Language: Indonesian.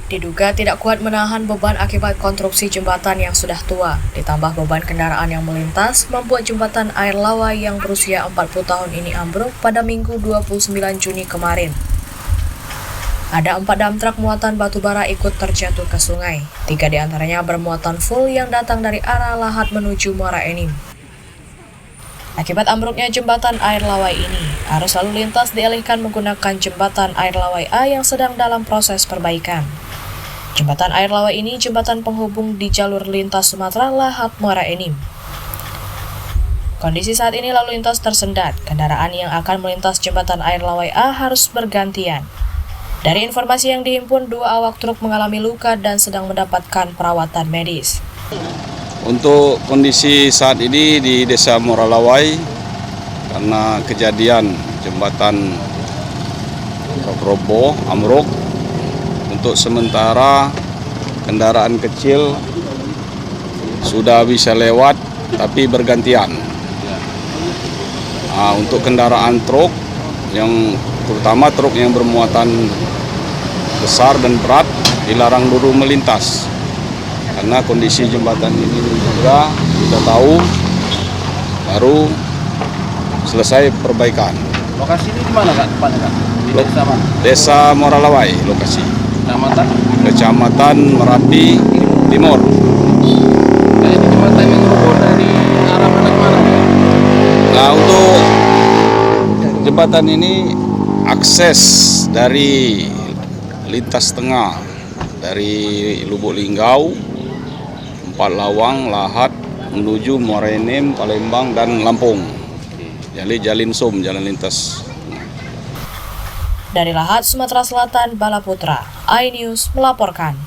Diduga tidak kuat menahan beban akibat konstruksi jembatan yang sudah tua, ditambah beban kendaraan yang melintas, membuat jembatan air Lawai yang berusia 40 tahun ini ambruk pada Minggu 29 Juni kemarin. Ada 4 dam truk muatan batu bara ikut terjatuh ke sungai. 3 diantaranya bermuatan full yang datang dari arah Lahat menuju Muara Enim. Akibat ambruknya jembatan air Lawai ini, arus lalu lintas dialihkan menggunakan jembatan air Lawai A yang sedang dalam proses perbaikan. Jembatan air Lawai ini jembatan penghubung di jalur lintas Sumatera Lahat Muara Enim. Kondisi saat ini lalu lintas tersendat, kendaraan yang akan melintas jembatan air Lawai A harus bergantian. Dari informasi yang dihimpun, 2 awak truk mengalami luka dan sedang mendapatkan perawatan medis. Untuk kondisi saat ini di Desa Muara Lawai, karena kejadian jembatan roboh, ambruk, untuk sementara kendaraan kecil sudah bisa lewat tapi bergantian. Untuk kendaraan truk, yang terutama truk yang bermuatan besar dan berat, dilarang dulu melintas. Karena kondisi jembatan ini juga kita tahu baru selesai perbaikan. Lokasi ini di mana, Kak? Tepatnya, Kak? Di desa mana? Desa Muara Lawai lokasi. Kecamatan Merapi Timur. Nah, ini jembatan yang roboh dari arah mana ke mana? Nah, untuk jembatan ini akses dari lintas tengah dari Lubuk Linggau, Empat Lawang, Lahat menuju Muara Enim, Palembang dan Lampung. Jadi Jalinsum, jalan lintas. Dari Lahat, Sumatera Selatan, Bala Putra, iNews melaporkan.